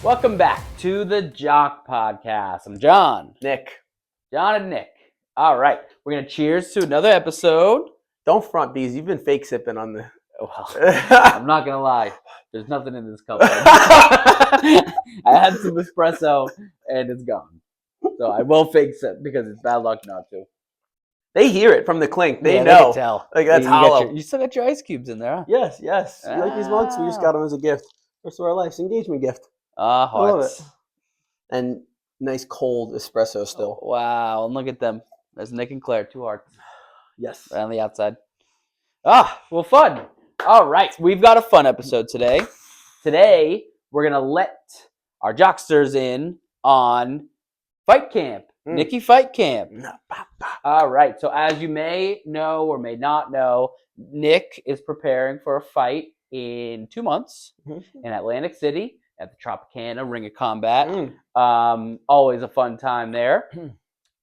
Welcome back to the Jock Podcast. I'm John. Nick. John and Nick. All right. We're going to cheers to another episode. Don't front these. You've been fake sipping on the... Well, I'm not going to lie. There's nothing in this cup. I had some espresso and it's gone. So I will fake sip because it's bad luck not to. They hear it from the clink. They know. They can tell. Like, that's hollow. You still got your ice cubes in there, huh? Yes. You like these mugs? We just got them as a gift. Rest of our lives. Engagement gift. Ah, I love hearts. it. And nice cold espresso still. Oh, wow. And look at them. There's Nick and Claire, 2 hearts. Yes. Right on the outside. Well, fun. All right. We've got a fun episode today. Today, we're going to let our jocksters in on fight camp. Nicky Fight Camp. All right. So as you may know or may not know, Nick is preparing for a fight in 2 months in Atlantic City at the Tropicana Ring of Combat. Always a fun time there.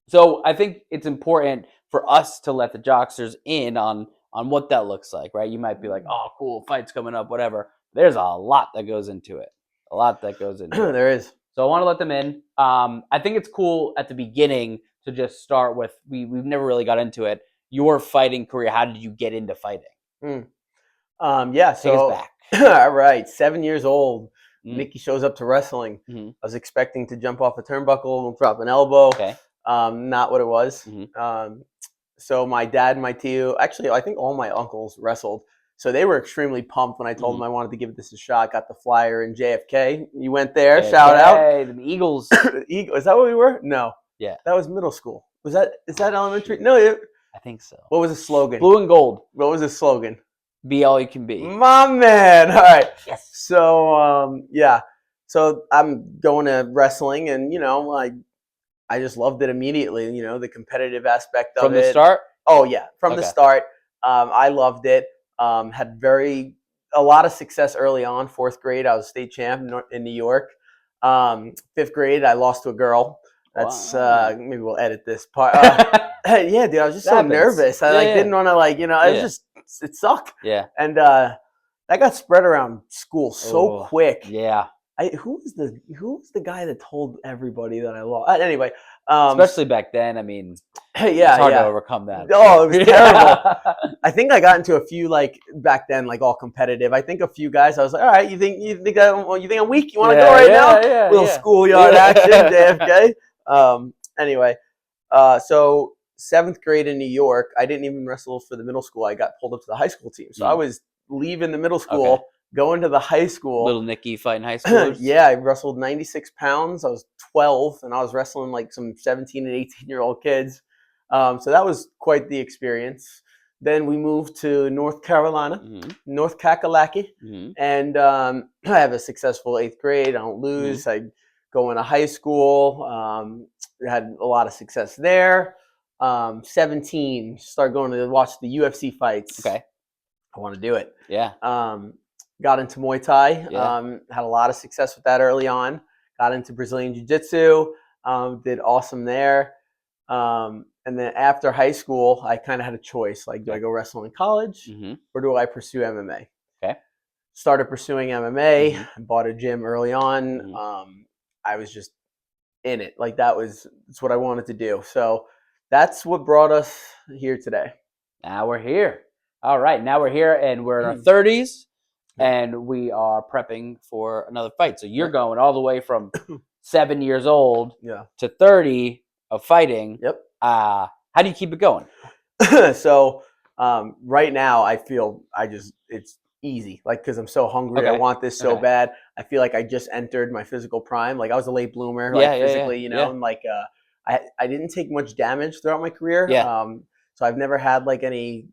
So I think it's important for us to let the jocksters in on what that looks like, right? You might be like, oh, cool, fight's coming up, whatever. There's a lot that goes into it. There is. So I want to let them in. I think it's cool at the beginning to just start with, we've never really got into it, your fighting career. How did you get into fighting? So Take us back. All right, 7 years old. Nicky shows up to wrestling. I was expecting to jump off a turnbuckle and drop an elbow. Okay. Not what it was. So my dad and my tio, actually, I think all my uncles wrestled. So they were extremely pumped when I told them I wanted to give this a shot. Got the flyer in JFK. You went there. JFK, Shout out. The Eagles. Is that what we were? No. Yeah. That was middle school. Is that elementary? No. I think so. What was the slogan? Blue and gold. What was the slogan? Be all you can be. My man. All right. Yes. So, yeah. So I'm going to wrestling and, I just loved it immediately, the competitive aspect of it. From the start? Oh, yeah. From the start. I loved it. Had a lot of success early on. 4th grade, I was state champ in New York. 5th grade, I lost to a girl. That's maybe we'll edit this part. Yeah, dude, I was just so nervous. I didn't want to it sucked. Yeah. And that got spread around school so quick. Yeah. Who was the guy that told everybody that I lost? Anyway, especially back then. I mean, it's hard to overcome that. Oh, it was terrible. I think I got into a few back then, all competitive. I think a few guys. I was like, all right, you think I'm weak? You want to go right now? Yeah, little schoolyard action, JFK. Anyway, so 7th grade in New York, I didn't even wrestle for the middle school. I got pulled up to the high school team, so I was leaving the middle school. Going to the high school. Little Nicky fighting high schoolers. Yeah, I wrestled 96 pounds. I was 12, and I was wrestling some 17 and 18-year-old kids. So that was quite the experience. Then we moved to North Carolina, North Kakalaki, and I have a successful 8th grade. I don't lose. I go into high school. Had a lot of success there. 17, start going to watch the UFC fights. Okay. I want to do it. Yeah. Got into Muay Thai, had a lot of success with that early on. Got into Brazilian Jiu-Jitsu, did awesome there. And then after high school, I kind of had a choice. Do I go wrestle in college or do I pursue MMA? Okay. Started pursuing MMA, bought a gym early on. I was just in it. That's what I wanted to do. So that's what brought us here today. Now we're here. All right. Now we're here and we're in our 30s. And we are prepping for another fight. So you're going all the way from 7 years old to 30 of fighting. Yep. How do you keep it going? So right now I feel it's easy. Because I'm so hungry. I want this so bad. I feel like I just entered my physical prime. I was a late bloomer physically, and I didn't take much damage throughout my career. Yeah. So I've never had any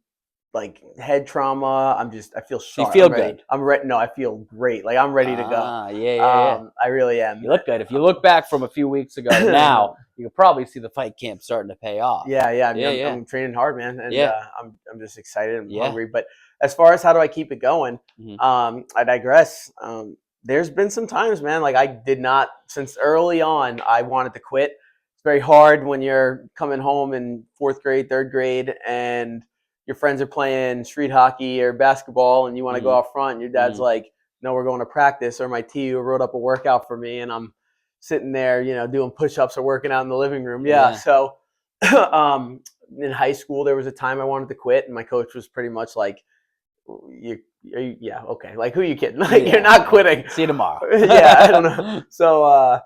head trauma. I feel sharp. You feel good. I'm ready. No, I feel great. I'm ready to go. Yeah. I really am. You look good. If you look back from a few weeks ago now, you can probably see the fight camp starting to pay off. Yeah. I'm training hard, man. And I'm just excited. I'm hungry. But as far as how do I keep it going, I digress. There's been some times, man, I did not, since early on, I wanted to quit. It's very hard when you're coming home in 4th grade, 3rd grade, and your friends are playing street hockey or basketball and you want to go out front and your dad's like, no, we're going to practice, or my TU wrote up a workout for me, and I'm sitting there, doing push-ups or working out in the living room. Yeah. So, in high school, there was a time I wanted to quit, and my coach was pretty much like, yeah, okay. Like, who are you kidding? Like, you're not quitting. See you tomorrow. Yeah, I don't know. So,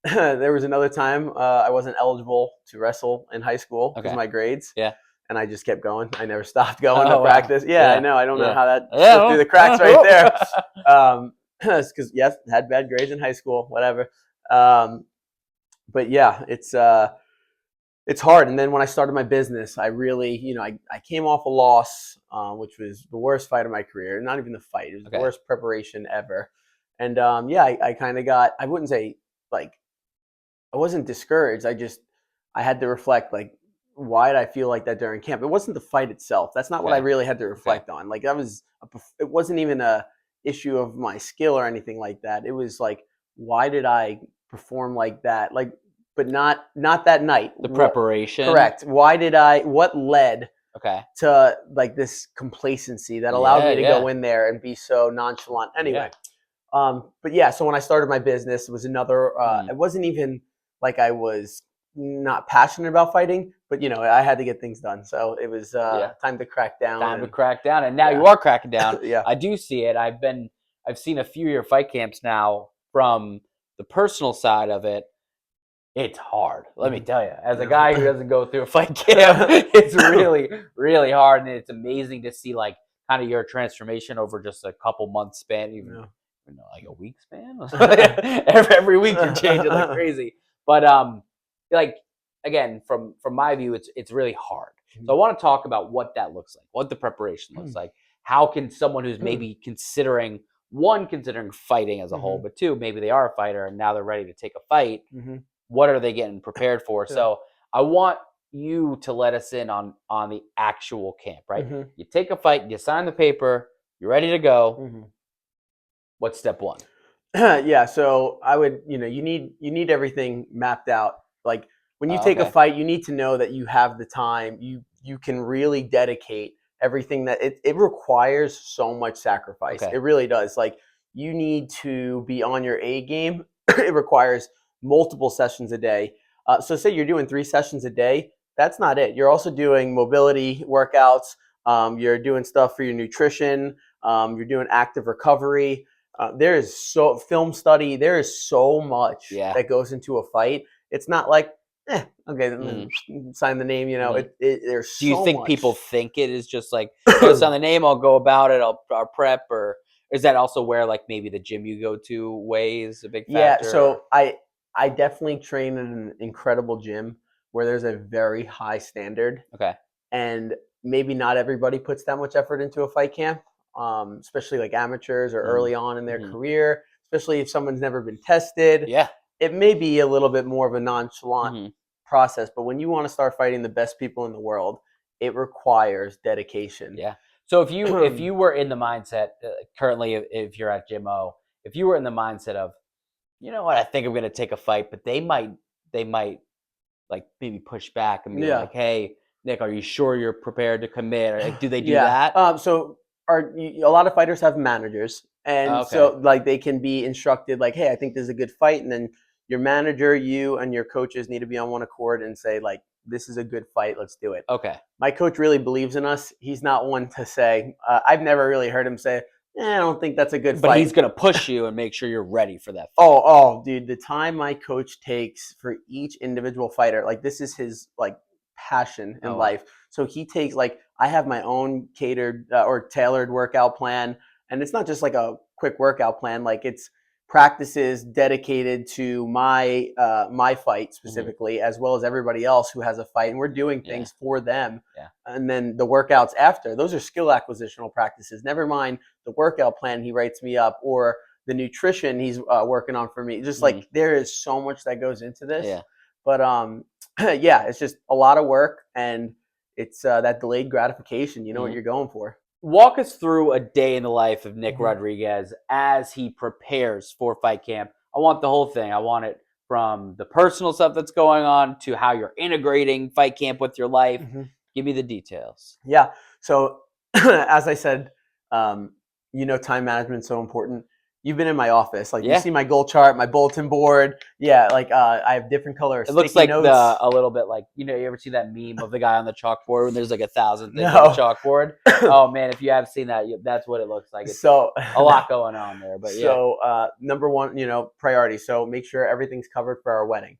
there was another time I wasn't eligible to wrestle in high school because of my grades. Yeah. And I just kept going. I never stopped going to practice. Yeah, I know. I don't know how that slipped through the cracks right there. Because, yes, had bad grades in high school, whatever. But yeah, it's hard. And then when I started my business, I really, I came off a loss, which was the worst fight of my career. Not even the fight. It was the worst preparation ever. And I kind of got, I wouldn't say like, I wasn't discouraged. I had to reflect, like, why did I feel like that during camp? It wasn't the fight itself. That's not what I really had to reflect on. Like, it wasn't even a issue of my skill or anything like that. It was like, why did I perform like that? Like, but not that night. The preparation. Correct. What led to like this complacency that allowed me to go in there and be so nonchalant? Anyway. But yeah, so when I started my business, it was another, it wasn't even like I was not passionate about fighting, but I had to get things done. So it was time to crack down. And now you are cracking down. Yeah. I do see it. I've seen a few of your fight camps now from the personal side of it. It's hard. Let me tell you, as a guy who doesn't go through a fight camp, it's really, really hard. And it's amazing to see like kind of your transformation over just a couple months span, even like a week span. every week you're changing like crazy. But like again, from my view, it's really hard. So I want to talk about what that looks like, what the preparation looks like. How can someone who's maybe considering fighting as a whole, but two, maybe they are a fighter and now they're ready to take a fight. What are they getting prepared for? So I want you to let us in on the actual camp, right? You take a fight, you sign the paper, you're ready to go. What's step one? Yeah, so I would, you need everything mapped out. Like when you take a fight, you need to know that you have the time. You can really dedicate everything that it requires so much sacrifice. It really does. Like you need to be on your A game. It requires multiple sessions a day. So say you're doing 3 sessions a day. That's not it. You're also doing mobility workouts. You're doing stuff for your nutrition. You're doing active recovery. There is film study. There is so much that goes into a fight. It's not like, sign the name. There's so much. Do you think people think it is just like, sign the name, I'll go about it, I'll prep, or is that also where like maybe the gym you go to weighs a big factor? Yeah, so I definitely train in an incredible gym where there's a very high standard. And maybe not everybody puts that much effort into a fight camp. Especially like amateurs or early on in their career, especially if someone's never been tested. It may be a little bit more of a nonchalant process, but when you want to start fighting the best people in the world, it requires dedication. So if you were in the mindset currently, if you're at Gym O, if you were in the mindset of, you know what, I think I'm going to take a fight, but they might like maybe push back and be like, hey, Nick, are you sure you're prepared to commit? Or, like, do they do that? So a lot of fighters have managers, and so like they can be instructed like, hey, I think this is a good fight, and then your manager, you and your coaches need to be on one accord and say like, this is a good fight, let's do it. My coach really believes in us. He's not one to say, I've never really heard him say, I don't think that's a good fight. But he's going to push you and make sure you're ready for that fight. Oh, dude, the time my coach takes for each individual fighter, like this is his like passion in life. So he takes like, I have my own catered or tailored workout plan, and it's not just like a quick workout plan. Like it's practices dedicated to my my fight specifically, as well as everybody else who has a fight, and we're doing things for them. And then the workouts after, those are skill acquisitional practices. Never mind the workout plan he writes me up or the nutrition he's working on for me. Just like there is so much that goes into this. But it's just a lot of work, and it's that delayed gratification. You know what you're going for. Walk us through a day in the life of Nick Rodrigues as he prepares for fight camp. I want the whole thing. I want it from the personal stuff that's going on to how you're integrating fight camp with your life. Give me the details. Yeah. So as I said, time management is so important. You've been in my office, like Yeah. you see my goal chart, my bulletin board. Yeah, like I have different color It sticky looks like notes. a little bit like, you ever see that meme of the guy on the chalkboard when there's like 1,000 things on the No. chalkboard? Oh man, if you have seen that, that's what it looks like. It's So a lot going on there, but yeah. So number one, priority. So make sure everything's covered for our wedding.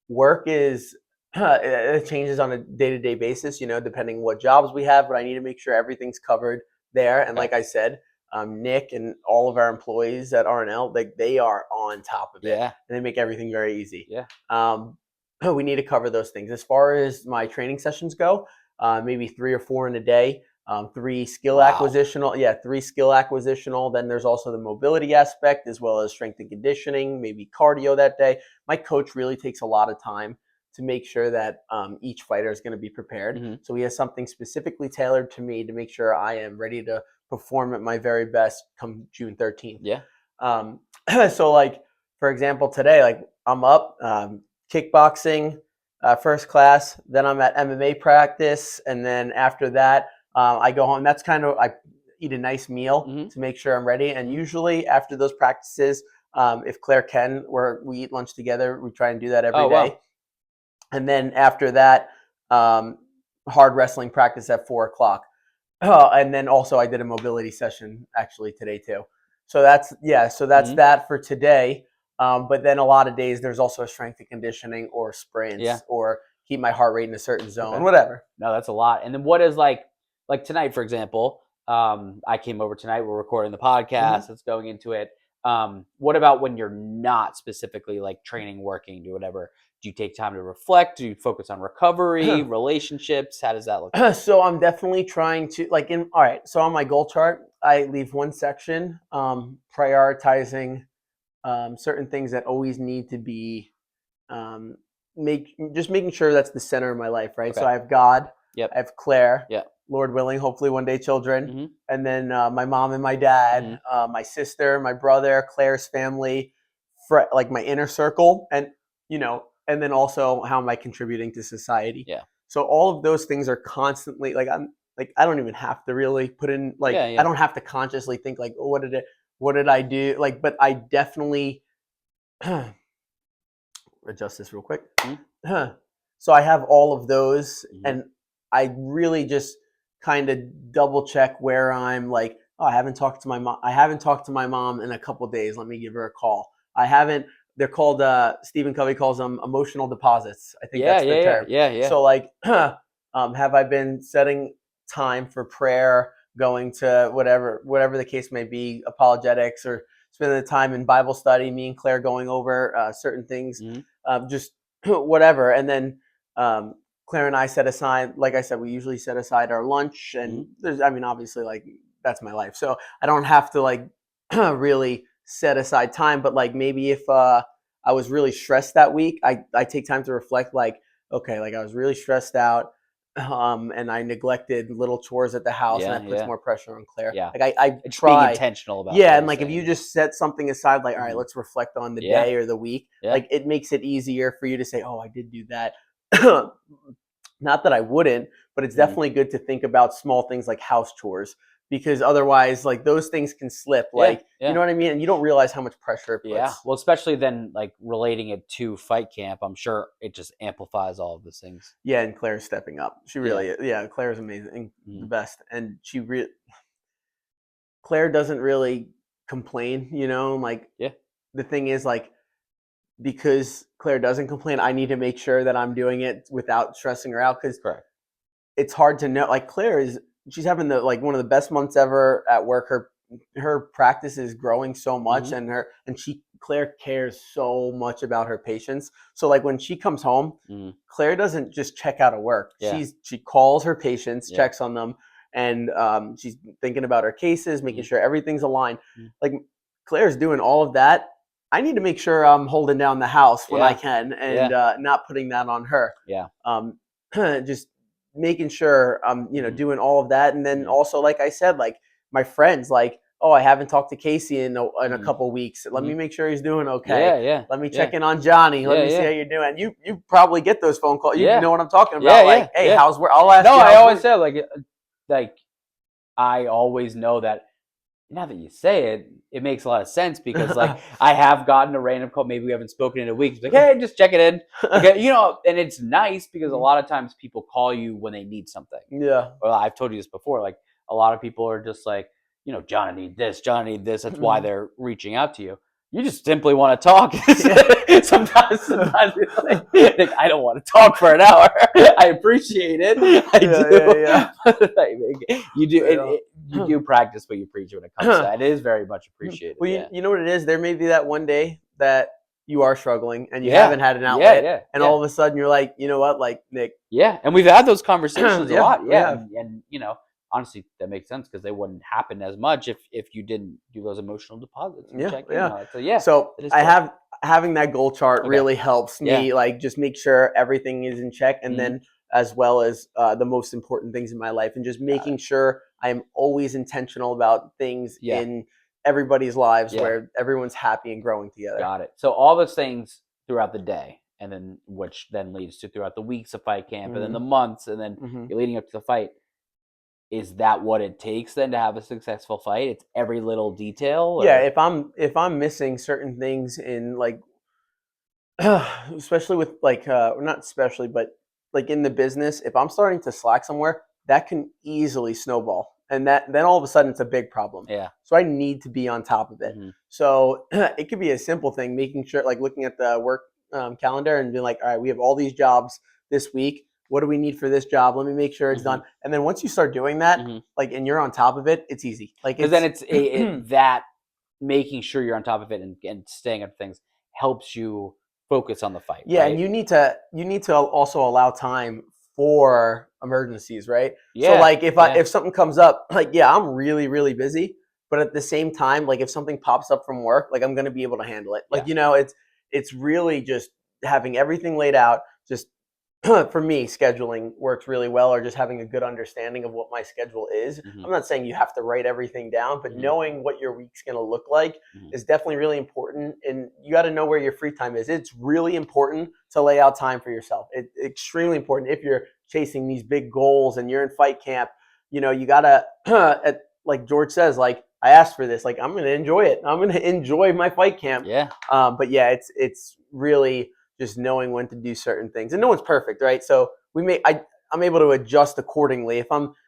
Work is it changes on a day-to-day basis, depending what jobs we have, but I need to make sure everything's covered there. And Okay. like I said, Nick and all of our employees at R&L, like they are on top of it, Yeah. and they make everything very easy. Yeah. We need to cover those things. As far as my training sessions go, maybe 3 or 4 in a day. 3 skill Wow. acquisitional. Yeah, 3 skill acquisitional. Then there's also the mobility aspect as well as strength and conditioning, maybe cardio that day. My coach really takes a lot of time to make sure that each fighter is going to be prepared. Mm-hmm. So he has something specifically tailored to me to make sure I am ready to perform at my very best come June 13th. Yeah. So like, for example, today, like I'm up kickboxing, first class, then I'm at MMA practice. And then after that, I go home. That's kind of, I eat a nice meal to make sure I'm ready. And usually after those practices, if Claire can, we eat lunch together. We try and do that every day. Wow. And then after that, hard wrestling practice at 4:00. And then also I did a mobility session actually today too. So that's that for today. But then a lot of days there's also strength and conditioning or sprints or keep my heart rate in a certain zone, whatever. No, that's a lot. And then what is like tonight, for example, I came over tonight, we're recording the podcast, it's going into it. What about when you're not specifically like training, working, do whatever? Do you take time to reflect? Do you focus on recovery, relationships? How does that look? So I'm definitely trying to all right. So on my goal chart, I leave one section prioritizing certain things that always need to be making sure that's the center of my life, right? Okay. So I have God, I have Claire, Lord willing, hopefully one day children, and then my mom and my dad, my sister, my brother, Claire's family, like my inner circle, and and then also how am I contributing to society? Yeah. So all of those things are constantly I don't even have to really put in I don't have to consciously think like, oh, what did I do? But I definitely adjust this real quick. So I have all of those, and I really just kind of double check where I'm like, oh, I haven't talked to my mom. I haven't talked to my mom in a couple of days. Let me give her a call. I haven't. They're called Stephen Covey calls them emotional deposits. I think that's the term. Yeah. So have I been setting time for prayer, going to whatever the case may be, apologetics, or spending the time in Bible study, me and Claire going over certain things, just whatever. And then Claire and I set aside, like I said, we usually set aside our lunch, and there's, obviously that's my life. So I don't have to really set aside time, but maybe if I was really stressed that week, I take time to reflect okay, I was really stressed out, and I neglected little chores at the house, and that puts more pressure on Claire. Yeah. I try being intentional about and if you just set something aside, all right, let's reflect on the day or the week, it makes it easier for you to say, oh, I did do that. Not that I wouldn't, but it's definitely good to think about small things like house chores, because otherwise those things can slip, you know what I mean? And you don't realize how much pressure it puts. Yeah. Well, especially then relating it to fight camp, I'm sure it just amplifies all of those things. Yeah. And Claire's stepping up. She really, Claire's amazing, the best. And Claire doesn't really complain, the thing is because Claire doesn't complain, I need to make sure that I'm doing it without stressing her out, because it's hard to know. Claire she's having one of the best months ever at work. Her practice is growing so much, and Claire cares so much about her patients. So when she comes home, Claire doesn't just check out of work. She calls her patients, checks on them, and she's thinking about her cases, making sure everything's aligned. Claire's doing all of that. I need to make sure I'm holding down the house when I can, and not putting that on her. Just making sure I'm, doing all of that. And then also, like I said, my friends, oh, I haven't talked to Casey in a couple weeks. Let me make sure he's doing okay. Let me check in on Johnny. Let me see how you're doing. You probably get those phone calls. You know what I'm talking about. Hey, how's work? I'll ask you. No, I always say I always know that now that you say it, it makes a lot of sense because like I have gotten a random call. Maybe we haven't spoken in a week. It's like, hey, just check it in. Okay, and it's nice because a lot of times people call you when they need something. Yeah. Well, I've told you this before. Like a lot of people are just like, John, I need this. John, I need this. That's why they're reaching out to you. You just simply want to talk. sometimes like, I don't want to talk for an hour. I appreciate it. I do. You do. You do practice what you preach when it comes to that. It is very much appreciated. Well, you know what it is? There may be that one day that you are struggling and you haven't had an outlet, and all of a sudden you're like, you know what, like Nick. Yeah, and we've had those conversations a lot. Yeah, and honestly, that makes sense because they wouldn't happen as much if you didn't do those emotional deposits. So having that goal chart really helps me, like just make sure everything is in check, and then as well as the most important things in my life, and just making sure I am always intentional about things in everybody's lives where everyone's happy and growing together. Got it. So all those things throughout the day, and then which then leads to throughout the weeks of fight camp, and then the months, and then you're leading up to the fight. Is that what it takes then to have a successful fight? It's every little detail? Or? Yeah, if I'm missing certain things in like, especially with like, not especially, but like in the business, if I'm starting to slack somewhere, that can easily snowball. And then all of a sudden it's a big problem. Yeah. So I need to be on top of it. So it could be a simple thing, making sure, like looking at the work calendar and being like, all right, we have all these jobs this week. What do we need for this job? Let me make sure it's done. And then once you start doing that, like, and you're on top of it, it's easy. Like, because then it's that making sure you're on top of it and staying up things helps you focus on the fight. Yeah, right? And you need to also allow time for emergencies, right? Yeah. So like if something comes up, like I'm really, really busy, but at the same time, like if something pops up from work, like I'm gonna be able to handle it. Like it's really just having everything laid out. Just for me, scheduling works really well, or just having a good understanding of what my schedule is. I'm not saying you have to write everything down, but knowing what your week's going to look like is definitely really important. And you got to know where your free time is. It's really important to lay out time for yourself. It's extremely important if you're chasing these big goals and you're in fight camp. You got to, like George says, like, I asked for this, like, I'm going to enjoy it. I'm going to enjoy my fight camp. Yeah. But yeah, it's really just knowing when to do certain things, and no one's perfect, right? So I'm able to adjust accordingly. If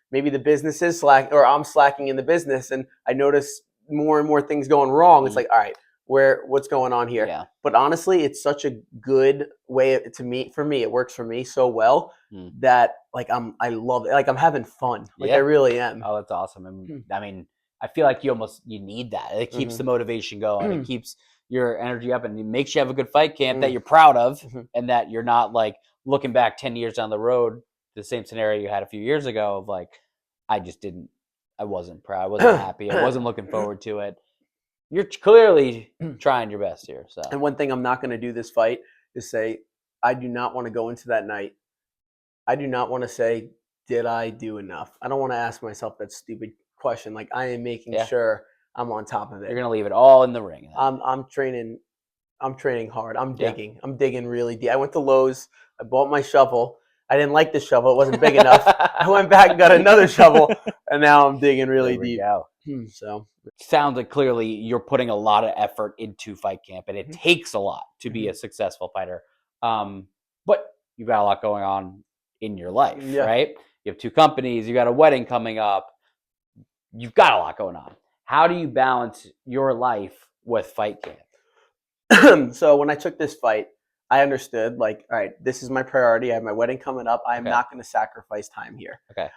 maybe the business is slacking, or I'm slacking in the business, and I notice more and more things going wrong, it's like, all right, what's going on here? Yeah. But honestly, it's such a good way for me, it works for me so well that like I love it. Like I'm having fun. Like I really am. Oh, that's awesome. And I mean, I feel like you need that. It keeps the motivation going. It keeps your energy up, and it makes you have a good fight camp that you're proud of, and that you're not like looking back 10 years down the road, the same scenario you had a few years ago of like, I wasn't proud. I wasn't happy. I wasn't looking forward to it. You're clearly trying your best here. So, and one thing I'm not going to do this fight is say, I do not want to go into that night. I do not want to say, did I do enough? I don't want to ask myself that stupid question. Like I am making sure I'm on top of it. You're gonna leave it all in the ring. I'm training hard. I'm digging. I'm digging really deep. I went to Lowe's. I bought my shovel. I didn't like the shovel. It wasn't big enough. I went back and got another shovel, and now I'm digging really deep. So sounds like clearly you're putting a lot of effort into fight camp, and it takes a lot to be a successful fighter. But you've got a lot going on in your life, right? You have 2 companies. You got a wedding coming up. You've got a lot going on. How do you balance your life with fight camp? So when I took this fight, I understood, like, all right, this is my priority. I have my wedding coming up. I'm not going to sacrifice time here. Okay.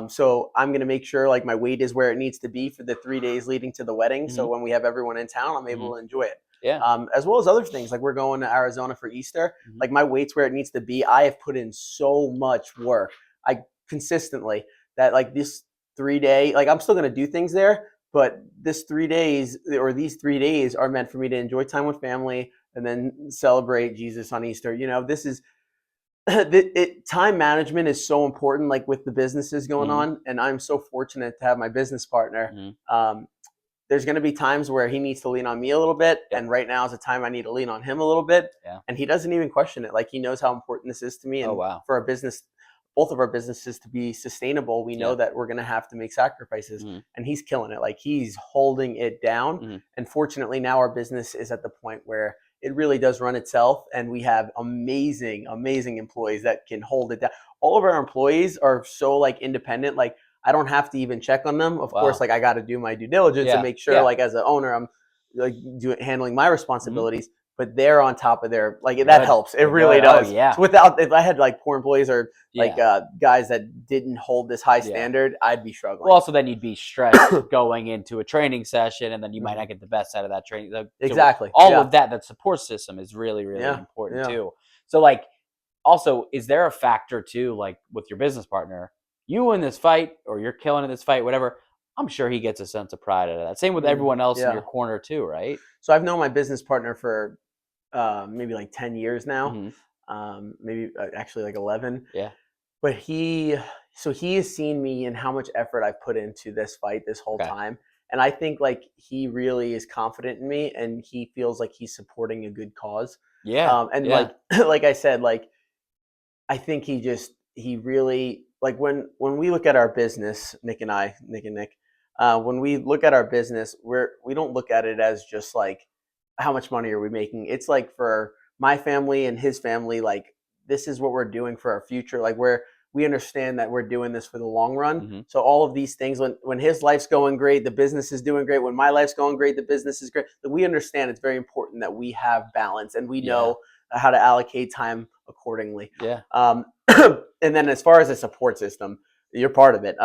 So I'm going to make sure like my weight is where it needs to be for the 3 days leading to the wedding. So when we have everyone in town, I'm able to enjoy it. Yeah. As well as other things, like we're going to Arizona for Easter. Like my weight's where it needs to be. I have put in so much work. I consistently that like this 3-day, like I'm still going to do things there. But these 3 days are meant for me to enjoy time with family and then celebrate Jesus on Easter. This is time management is so important, like with the businesses going on. And I'm so fortunate to have my business partner. There's going to be times where he needs to lean on me a little bit. And right now is a time I need to lean on him a little bit. Yeah. And he doesn't even question it. Like he knows how important this is to me and for a business both of our businesses to be sustainable, we know that we're going to have to make sacrifices. And he's killing it. Like, he's holding it down. And fortunately, now our business is at the point where it really does run itself, and we have amazing employees that can hold it down. All of our employees are so like independent. Like, I don't have to even check on them. Of course, like, I got to do my due diligence and make sure, like, as an owner, I'm like handling my responsibilities. But they're on top of their, like, that helps. It really does. Oh, yeah. So without, if I had like poor employees or like guys that didn't hold this high standard, I'd be struggling. Well, also then you'd be stressed going into a training session, and then you might not get the best out of that training. Exactly. So all of that support system is really, really important too. So, like, also, is there a factor too, like with your business partner, you win this fight or you're killing in this fight, whatever, I'm sure he gets a sense of pride out of that. Same with everyone else in your corner too, right? So I've known my business partner for maybe like 10 years now, maybe actually like 11. Yeah. But he has seen me and how much effort I've put into this fight this whole time. And I think like he really is confident in me, and he feels like he's supporting a good cause. Like I said, like, I think he really, like, when we look at our business, Nick and Nick, when we look at our business, we don't look at it as just like, how much money are we making? It's like, for my family and his family, like, this is what we're doing for our future. Like, we understand that we're doing this for the long run. So all of these things, when his life's going great, the business is doing great. When my life's going great, the business is great. But we understand it's very important that we have balance, and we know how to allocate time accordingly. And then as far as the support system, you're part of it.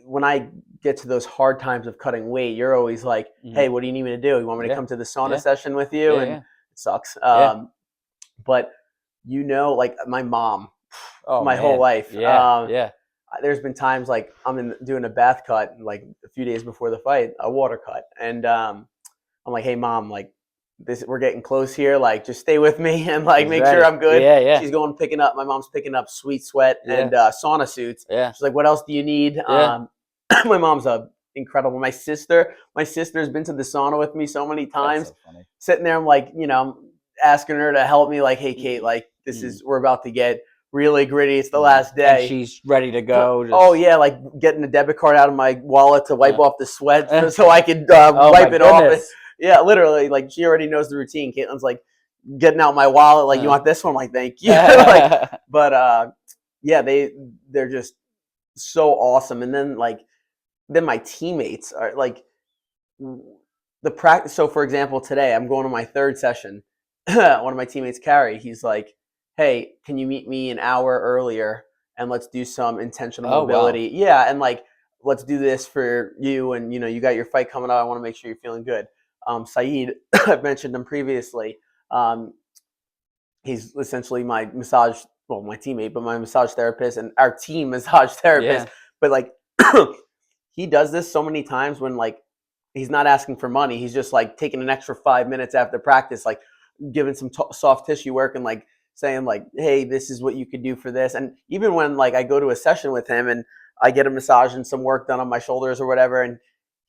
When I get to those hard times of cutting weight, you're always like, hey, what do you need me to do? You want me to come to the sauna session with you? And it sucks. But like my mom, my whole life. There's been times like I'm doing a bath cut, like a few days before the fight, a water cut. And I'm like, hey, Mom, like, we're getting close here. Like, just stay with me and like make sure I'm good. She's going my mom's picking up Sweet Sweat and sauna suits. She's like, what else do you need? My mom's incredible. My sister's been to the sauna with me so many times. That's so funny. Sitting there, I'm like, I'm asking her to help me. Like, hey, Kate, like, we're about to get really gritty. It's the last day. And she's ready to go. Oh yeah, like getting the debit card out of my wallet to wipe off the sweat so I could wipe it off. Yeah, literally, like, she already knows the routine. Caitlin's like getting out my wallet, like, you want this one? I'm like, thank you. But they're just so awesome. And then my teammates are like the practice. So for example, today I'm going to my third session. One of my teammates, Carrie, he's like, hey, can you meet me an hour earlier and let's do some intentional mobility? Wow. Yeah, and like, let's do this for you, and you got your fight coming up. I want to make sure you're feeling good. Saeed, I've mentioned him previously. He's essentially my teammate, but my massage therapist and our team massage therapist. But like, he does this so many times when like he's not asking for money. He's just like taking an extra 5 minutes after practice, like giving some soft tissue work and like saying like, hey, this is what you could do for this. And even when like I go to a session with him and I get a massage and some work done on my shoulders or whatever, and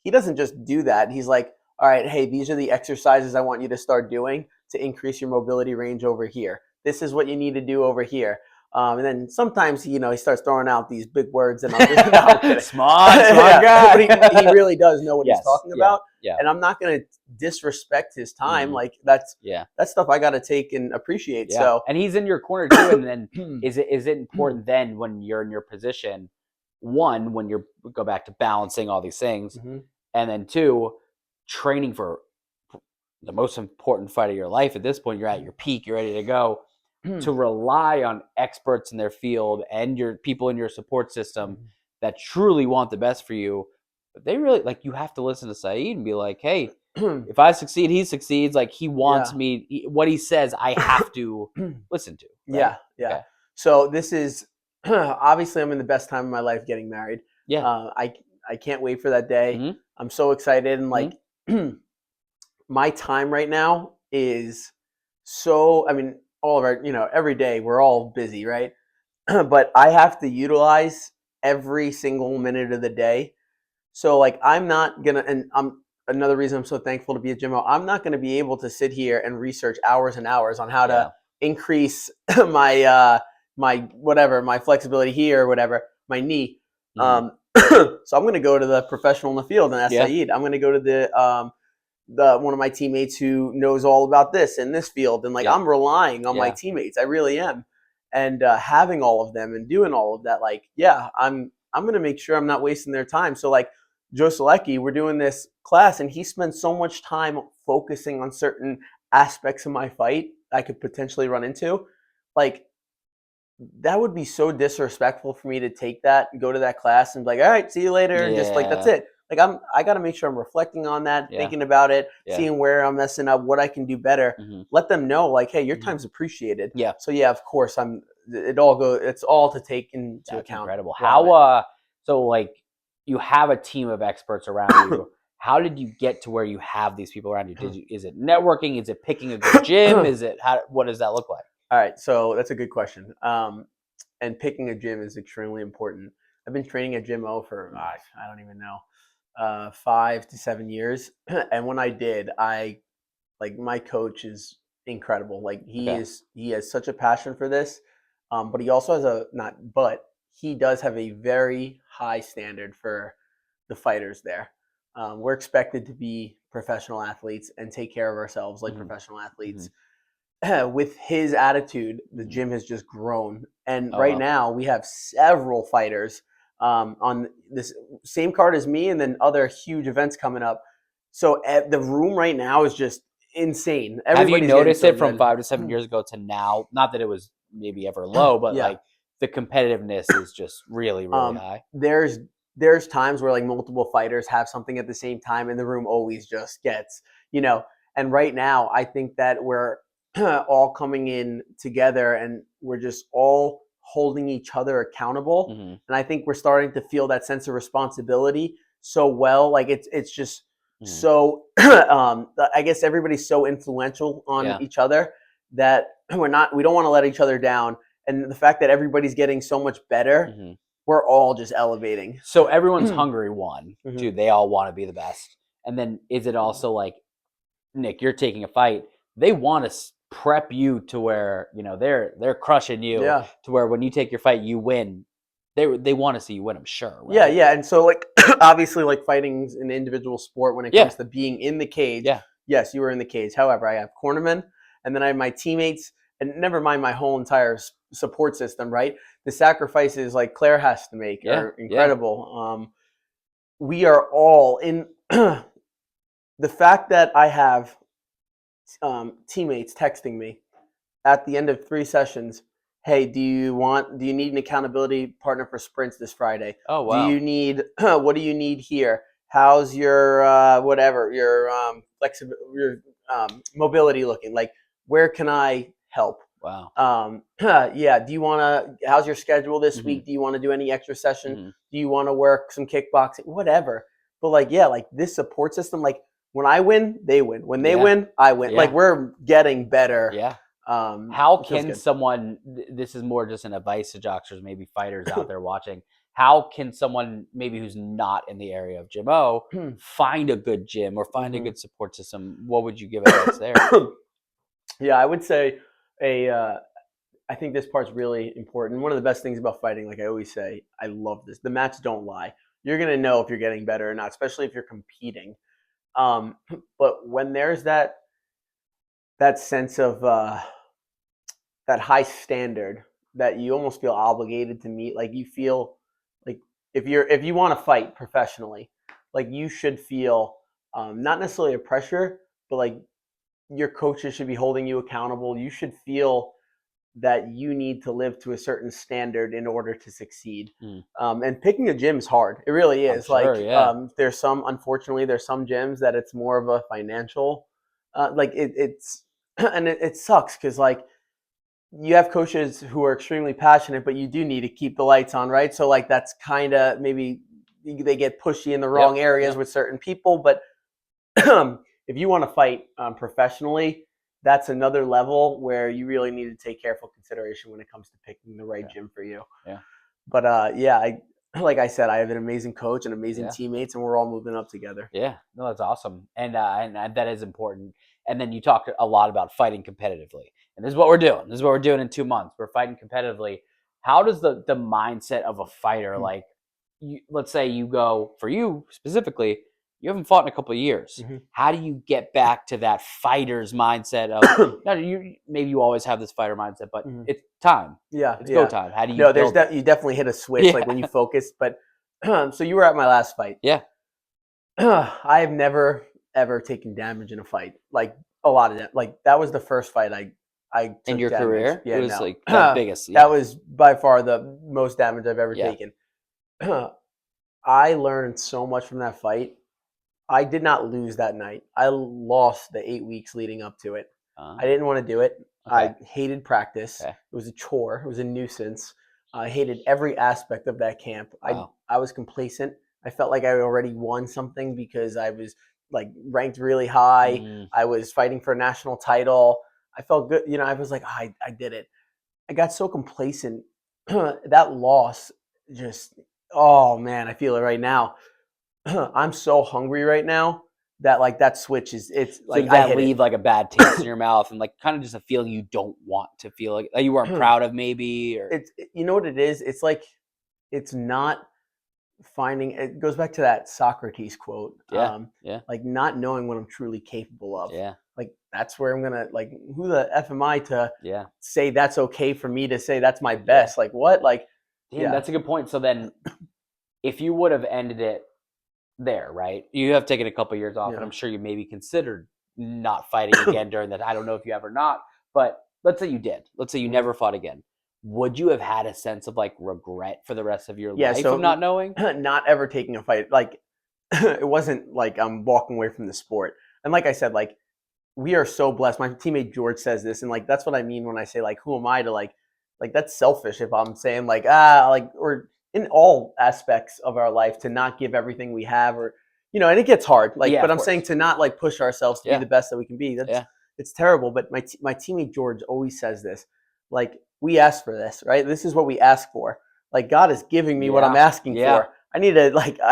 he doesn't just do that. He's like, all right, hey, these are the exercises I want you to start doing to increase your mobility range over here. This is what you need to do over here. And then sometimes, he starts throwing out these big words, and I'm just, smart guy. But he really does know what he's talking about. Yeah. And I'm not going to disrespect his time. Like that's stuff I got to take and appreciate. Yeah. So, and he's in your corner too. And then is it important then when you're in your position, one, when you go back to balancing all these things, and then two, training for the most important fight of your life. At this point, you're at your peak, you're ready to go, to rely on experts in their field and your people in your support system that truly want the best for you. But they really, like, you have to listen to Saeed and be like, hey, if I succeed, he succeeds. Like, he wants me, what he says, I have to listen to. Right? Yeah. Okay. So this is, obviously I'm in the best time of my life getting married. I can't wait for that day. I'm so excited. And like, my time right now is so, I mean, all of our, every day we're all busy, right? But I have to utilize every single minute of the day. So like, I'm not gonna, and another reason I'm so thankful to be at Jimmo, I'm not gonna be able to sit here and research hours and hours on how to increase my my flexibility here or whatever, my knee. Mhm. So I'm going to go to the professional in the field, and that's Yeah. Saeed. I'm going to go to the one of my teammates who knows all about this in this field, and like Yeah. I'm relying on my Yeah. teammates. I really am, and having all of them and doing all of that, like I'm going to make sure I'm not wasting their time. So like Joe Selecki, we're doing this class, and he spends so much time focusing on certain aspects of my fight I could potentially run into, like. That would be so disrespectful for me to take that and go to that class and be like, all right, see you later, and just like that's Yeah. it. Like I got to make sure I'm reflecting on that, Yeah. thinking about it, Yeah. seeing where I'm messing up, what I can do better. Mhm. Let them know, like, hey, your Mhm. time's appreciated. Yeah. So yeah, of course, it's all to take into That's account. incredible. Love it. How so like you have a team of experts around you. How did you get to where you have these people around you? Is it networking? Is it picking a good gym? Is it what does that look like? All right, so that's a good question. And picking a gym is extremely important. I've been training at Gym O for I don't even know, 5 to 7 years, and when I did, I like my coach is incredible. Like Okay. he has such a passion for this, but he also has he does have a very high standard for the fighters there. We're expected to be professional athletes and take care of ourselves like Mhm. professional athletes. Mhm. With his attitude, the Mhm. gym has just grown. And Oh right wow. now, we have several fighters on this same card as me, and then other huge events coming up. So the room right now is just insane. Have you Everybody's getting noticed so it from good. 5 to 7 years ago to now? Not that it was maybe ever low, but Yeah. like the competitiveness is just really, really Um, high. there's times where like multiple fighters have something at the same time, and the room always just gets, you know. And right now, I think that we're all coming in together, and we're just all holding each other accountable. Hmm. And I think we're starting to feel that sense of responsibility so well. Like it's just Hmm. so. I guess everybody's so influential on Yeah. each other that we don't want to let each other down. And the fact that everybody's getting so much better, Hmm. we're all just elevating. So everyone's hungry. One, Mhm. two. They all want to be the best. And then is it also like Nick? You're taking a fight. They want to prep you to where they're crushing you Yeah. to where when you take your fight, you win. They want to see you win. I'm sure, Yeah, right? yeah. And so like obviously like fighting's an individual sport when it Yeah. comes to being in the cage. Yeah. Yes, you were in the cage. However, I have cornermen, and then I have my teammates, and never mind my whole entire support system, right? The sacrifices like Claire has to make Yeah. are Yeah. incredible. We are all in the fact that I have teammates texting me at the end of 3 sessions. Hey, do you need an accountability partner for sprints this Friday? Oh Do wow. you need what do you need here? How's your whatever your your mobility looking? Like, where can I help? Wow. Yeah. Do you want to? How's your schedule this Hmm. week? Do you want to do any extra session? Hmm. Do you want to work some kickboxing? Whatever. But like, yeah, like this support system. Like when I win, they win. When they Yeah. win, I win. Like Yeah. we're getting better. Yeah. How It feels can good. someone? This is more just an advice to jocksters, maybe fighters out there watching. How can someone maybe who's not in the area of Gym O find a good gym or find a Mhm. good support system? What would you give advice there? Yeah, I would say a. I think this part's really important. One of the best things about fighting, like I always say, I love this. The mats don't lie. You're gonna know if you're getting better or not, especially if you're competing. Um, but when there's that sense of that high standard that you almost feel obligated to meet, like you feel like if you want to fight professionally, like you should feel not necessarily a pressure, but like your coaches should be holding you accountable. You should feel that you need to live to a certain standard in order to succeed. Mm, And picking a gym is hard. It really I'm is. sure. Like Yeah. unfortunately, there's some gyms that it's more of a financial, it's, and it sucks because like you have coaches who are extremely passionate, but you do need to keep the lights on, right? So like that's kind of maybe they get pushy in the Yep. wrong areas Yep. with certain people, but if you want to fight professionally, that's another level where you really need to take careful consideration when it comes to picking the right Yeah. gym for you. Yeah. But yeah, like I said, I have an amazing coach and amazing Yeah. teammates, and we're all moving up together. Yeah, no, that's awesome, and that is important. And then you talk a lot about fighting competitively, and this is what we're doing. This is what we're doing in 2 months. We're fighting competitively. how does the mindset of a fighter, Mhm. like, let's say you go, for you specifically, you haven't fought in a couple of years. Mhm. How do you get back to that fighter's mindset of, no, maybe you always have this fighter mindset, but Mhm. it's time. Yeah, It's go yeah. time. How do you No, build it? you definitely hit a switch like when you Yeah. focus. But so you were at my last fight. Yeah. I have never ever taken damage in a fight. Like a lot of that. Like that was the first fight I In took your damage. career, it Yeah, was no. like the biggest. That Yeah. was by far the most damage I've ever Yeah. taken. I learned so much from that fight. I did not lose that night. I lost the 8 weeks leading up to it. I Uh, didn't want to do it. okay. I hated practice. Okay. It was a chore. It was a nuisance. I hated every aspect of that camp. Wow. I was complacent. I felt like I already won something because I was like ranked really high. Mm. I was fighting for a national title. I felt good. I was like, I did it. I got so complacent. That loss just, oh man, I feel it right now. I'm so hungry right now that like that switch it's So like did I that hit leave like a bad taste in your mouth and like kind of just a feeling you don't want to feel, like you weren't it. proud of maybe, or It's you know what it is? It's like it's not finding it goes back to that Socrates quote. yeah, yeah, Like not knowing what I'm truly capable of. yeah, Like that's where I'm gonna like who the F am I to yeah, say that's okay for me to say that's my yeah. best? Like what? Like Damn, yeah. that's a good point. So then, if you would have ended it there, right? You have taken a couple years off, and Yeah. I'm sure you maybe considered not fighting again during that. I don't know if you ever not, but let's say you did. Let's say you Mhm. never fought again. Would you have had a sense of like regret for the rest of your Yeah, life of so not knowing? not ever taking a fight. Like it wasn't like I'm walking away from the sport. And like I said, like we are so blessed. My teammate George says this, and like that's what I mean when I say like, who am I to like that's selfish if I'm saying like like or in all aspects of our life to not give everything we have or and it gets hard. Like, Yeah, but of I'm saying course. to not like push ourselves to be Yeah, the best that we can be. That's yeah, it's terrible. But my teammate George always says this, like we ask for this, right? This is what we ask for. Like God is giving me what I'm yeah, asking yeah. for. I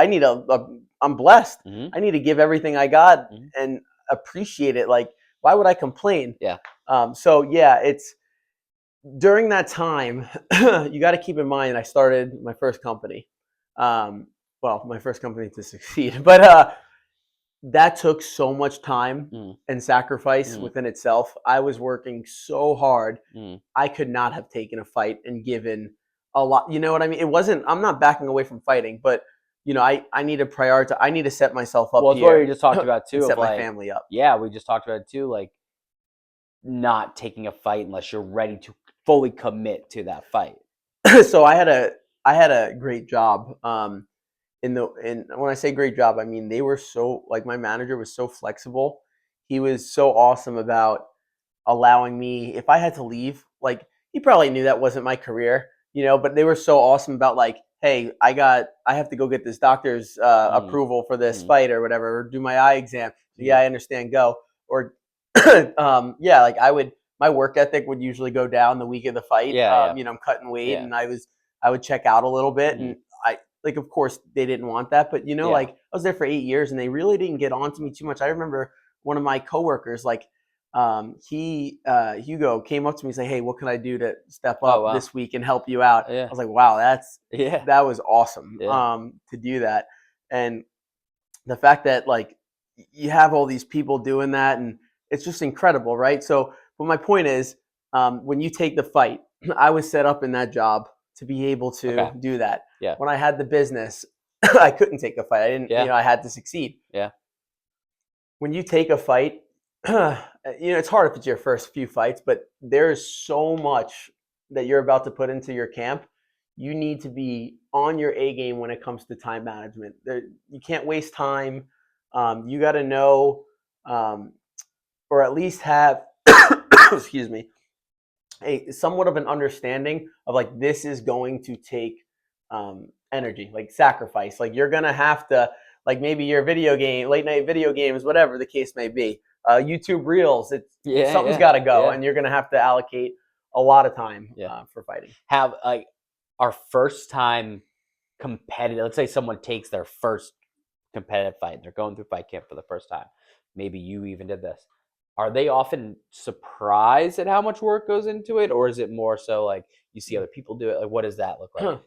need I'm blessed. Hmm. I need to give everything I got Hmm. and appreciate it. Like, why would I complain? Yeah. So yeah, it's during that time, you got to keep in mind I started my first company. Um, well, my first company to succeed, but that took so much time Mm, and sacrifice mm, within itself. I was working so hard. mm. I could not have taken a fight and given a lot. You know what I mean? It wasn't. I'm not backing away from fighting, but I need to prioritize. I need to set myself up Well, it's what we here just talked about and too, of set my like, family up. yeah, we just talked about it too, like not taking a fight unless you're ready to fully commit to that fight. So I had a great job. In when I say great job, I mean they were so like my manager was so flexible. He was so awesome about allowing me if I had to leave. Like he probably knew that wasn't my career, but they were so awesome about like, hey, I have to go get this doctor's Mm, approval for this mm, fight or whatever, or do my eye exam. So yeah, mm. I understand. Go or yeah, like my work ethic would usually go down the week of the fight. Yeah, yeah, I'm cutting weight, yeah, and I would check out a little bit, mm, and I like, of course, they didn't want that, but yeah, like I was there for 8 years, and they really didn't get on to me too much. I remember one of my coworkers, like Hugo, came up to me and said, "Hey, what can I do to step oh up wow, this week and help you out?" I yeah, was like, "Wow, yeah, that was awesome yeah, to do that." And the fact that like you have all these people doing that and it's just incredible, right? So but my point is when you take the fight, I was set up in that job to be able to okay, do that. yeah, When I had the business, I couldn't take a fight. I didn't, yeah, I had to succeed. yeah, When you take a fight, it's hard if it's your first few fights, but there is so much that you're about to put into your camp. You need to be on your A game when it comes to time management. You can't waste time. You got to know, um, or at least have, excuse me, a somewhat of an understanding of like this is going to take energy, like sacrifice. Like you're gonna have to, like maybe your video game, late night video games, whatever the case may be, YouTube Reels. It's yeah, something's yeah, got to go, yeah, and you're gonna have to allocate a lot of time yeah. for fighting. Have like our first time competitive. Let's say someone takes their first competitive fight. They're going through fight camp for the first time. Maybe you even did this. are they often surprised at how much work goes into it, or is it more so like you see other people do it? Like, what does that look like?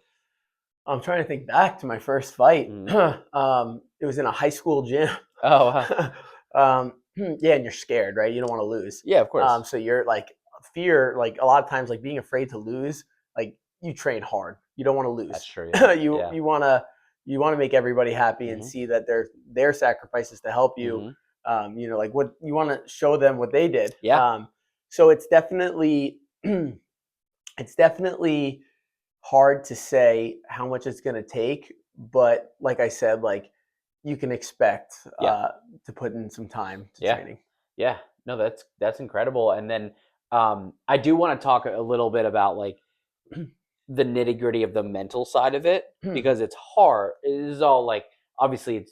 I'm trying to think back to my first fight. Mm. It was in a high school gym. Oh, wow. Yeah, and you're scared, right? You don't want to lose. Yeah, of course. So you're like fear, like a lot of times, like being afraid to lose. Like you train hard. You don't want to That's lose. true. Yeah. you Yeah. you want to make everybody happy and Hmm. see that their sacrifices to help you. Hmm. Like what you want to show them what they did. Yeah. So it's definitely it's definitely hard to say how much it's going to take, but like I said, like you can expect Yeah. to put in some time to Yeah. training. Yeah. No, that's incredible. And then I do want to talk a little bit about like the nitty gritty of the mental side of it because it's hard. It is all like obviously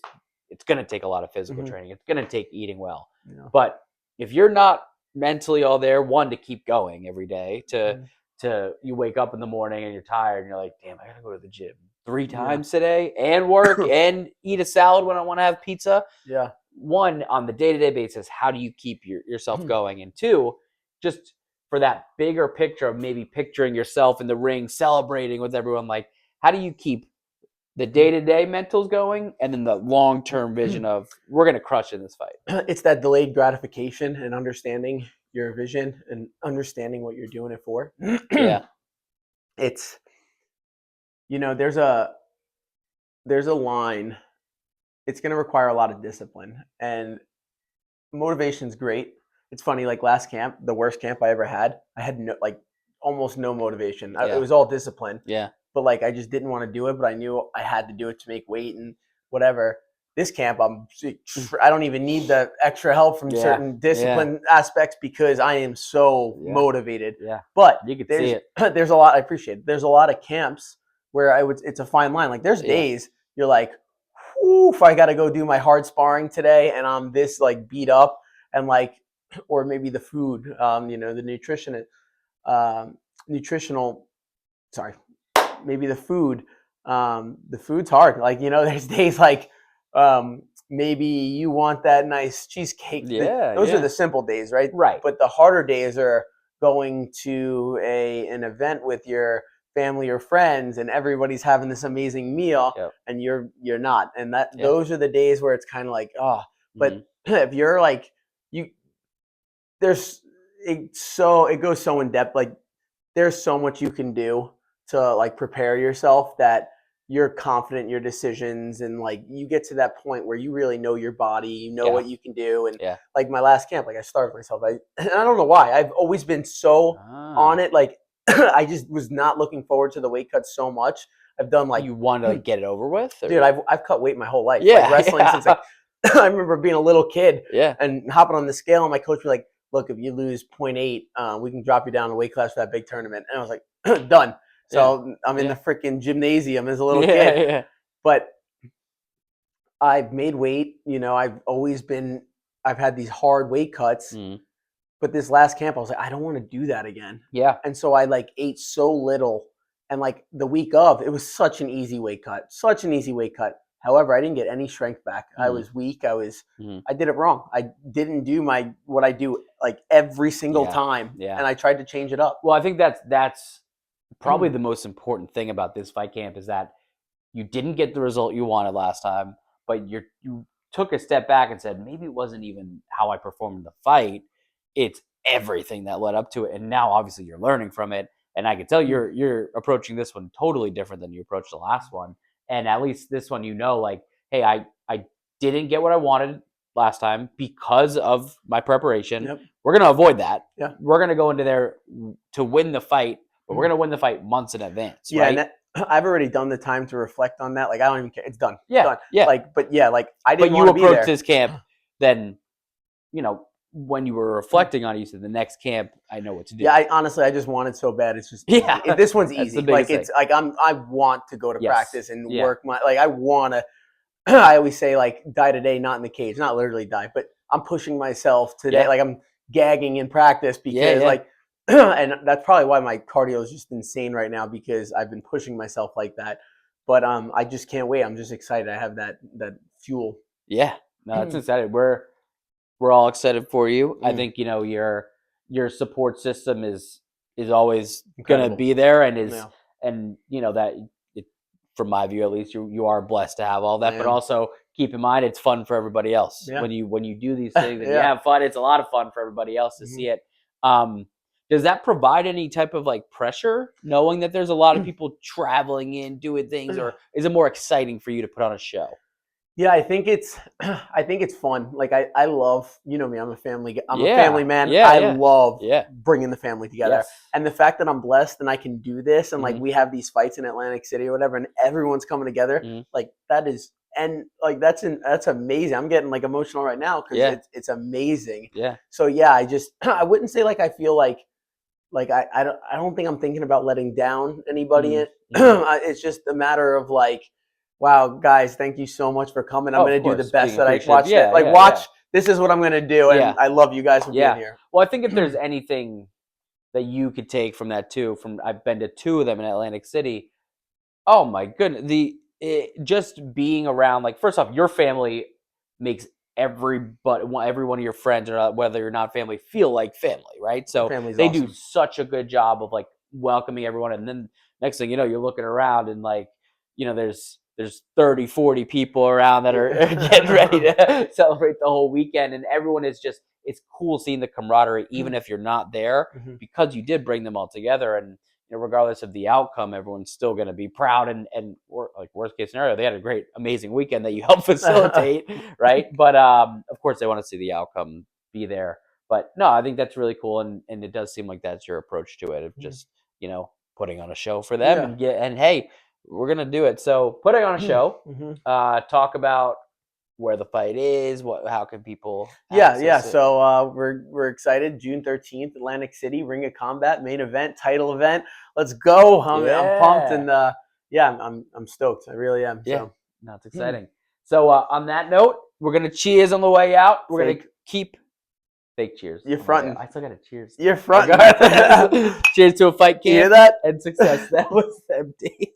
it's going to take a lot of physical Mhm. training. It's going to take eating well. Yeah. But if you're not mentally all there, one to keep going every day, Mhm. to you wake up in the morning and you're tired and you're like, damn, I gotta go to the gym 3 Yeah. times today and work and eat a salad when I want to have pizza. Yeah. One, on the day-to-day basis, how do you keep yourself Mhm. going? And two, just for that bigger picture of maybe picturing yourself in the ring celebrating with everyone, like how do you keep the day-to-day mentals going and then the long-term vision of we're going to crush in this fight? It's that delayed gratification and understanding your vision and understanding what you're doing it for. Yeah. It's there's a line. It's going to require a lot of discipline, and motivation's great. It's funny, like last camp, the worst camp I ever had, I had no, like almost no motivation. It Yeah. was all discipline, Yeah. but like I just didn't want to do it, but I knew I had to do it to make weight and whatever. This camp, I don't even need the extra help from Yeah. certain discipline aspects because I am so Yeah. motivated. Yeah. But You could see it. there's a lot. I appreciate it. There's a lot of camps where it's a fine line. Like there's Yeah. days you're like, whew, if I got to go do my hard sparring today and I'm this like beat up and like, or maybe the food, the nutritional, sorry, maybe the food's hard. Like, there's days like, maybe you want that nice cheesecake. Yeah. Those are Yeah. the simple days, right? Right. But the harder days are going to an event with your family or friends and everybody's having this amazing meal Yep. and you're not. And Yeah. those are the days where it's kind of like, oh, Mhm. but if you're like, you, there's it goes so in depth. Like there's so much you can do to like prepare yourself that you're confident in your decisions and like you get to that point where you really know your body, you know Yeah. what you can do. And Yeah. like my last camp, like I starved myself. And I don't know why. I've always been so on Ah. it. Like I just was not looking forward to the weight cut so much. I've done like, You want to like get it over with, or? dude, I've cut weight my whole life. Yeah. Like wrestling since like I remember being a little kid Yeah. and hopping on the scale and my coach was like, look, if you lose 0.8, we can drop you down a weight class for that big tournament. And I was like, done. So I'm in the freaking gymnasium as a little kid. Yeah. But I've made weight. I've had these hard weight cuts. Mm. But this last camp, I was like, I don't want to do that again. Yeah. And so I like ate so little. And like the week of, it was such an easy weight cut. However, I didn't get any strength back. I was weak. I did it wrong. I didn't do what I do like every single time. Yeah. And I tried to change it up. Well, I think that's probably the most important thing about this fight camp is that you didn't get the result you wanted last time, but you took a step back and said, maybe it wasn't even how I performed in the fight. It's everything that led up to it. And now obviously you're learning from it. And I can tell you're approaching this one totally different than you approached the last one. And at least this one, like, hey, I didn't get what I wanted last time because of my preparation. Yep. We're going to avoid that. Yeah. We're going to go into there to win the fight, but we're going to win the fight months in advance. Yeah. Right? And I've already done the time to reflect on that. Like, I don't even care. It's done. Yeah. Done. Yeah. Like, but yeah, like I didn't want to be there. But you approached this camp, then, when you were reflecting on it, you said the next camp, I know what to do. Yeah, I just want it so bad. It's just this one's easy. Like it's like I want to go to practice and work I want to. I always say like die today, not in the cage, not literally die, but I'm pushing myself today. Yeah. Like I'm gagging in practice because like, and that's probably why my cardio is just insane right now because I've been pushing myself like that. But I just can't wait. I'm just excited. I have that fuel. Yeah, no, it's exciting. we're all excited for you. I Mm. think your support system is always going to Incredible. be there, and Yeah. that from my view at least, you are blessed to have all that. I But am. also keep in mind it's fun for everybody else Yeah. when you do these things and you Yeah. have fun. It's a lot of fun for everybody else to Mhm. see it. Does that provide any type of like pressure, knowing that there's a lot of people traveling in doing things, or is it more exciting for you to put on a show? Yeah, I think it's I think it's fun. Like I love, you know me, I'm a family Yeah, man. yeah, I yeah, love yeah. bringing the family together. Yes. And the fact that I'm blessed and I can do this and like Mhm. we have these fights in Atlantic City or whatever and everyone's coming together, Mhm. like that is and like that's amazing. I'm getting like emotional right now cuz Yeah. it's amazing. Yeah. So yeah, I just I wouldn't say like I feel like I don't think I'm thinking about letting down anybody. Mhm. Mhm. It's just a matter of like, wow, guys, thank you so much for coming. I'm Oh, of gonna do the course, best being that I appreciative. watched it. Yeah, Like, yeah, watch. yeah, This is what I'm gonna do, and yeah, I love you guys for being yeah. here. Well, I think if there's anything that you could take from that too, from I've been to two of them in Atlantic City. Oh my goodness, just being around, like, first off, your family makes every one of your friends, or whether you're not family, feel like family, right? Your So family's they do awesome. such a good job of like welcoming everyone, and then next thing you know, you're looking around and like there's 30, 40 people around that are getting ready to celebrate the whole weekend, and everyone is just it's cool seeing the camaraderie, even if you're not there, Mhm. because you did bring them all together. And regardless of the outcome, everyone's still going to be proud. And like worst case scenario, they had a great, amazing weekend that you helped facilitate, right? But of course, they want to see the outcome be there. But no, I think that's really cool, and it does seem like that's your approach to it, of just putting on a show for them, Yeah. and hey, we're gonna do it. So putting on a show, Mhm. talk about where the fight is, how can people Yeah, yeah. access it? So we're excited. June 13th, Atlantic City, Ring of Combat, main event, title event. Let's go. I'm pumped, Yeah. and yeah, I'm stoked. I really am. Yeah, So no, it's exciting. So on that note, we're gonna cheers on the way out. We're gonna fake. keep fake cheers You're on the way out. fronting. I still gotta cheers. You're fronting. Regardless, cheers to a fight You hear camp that? and success. That was empty.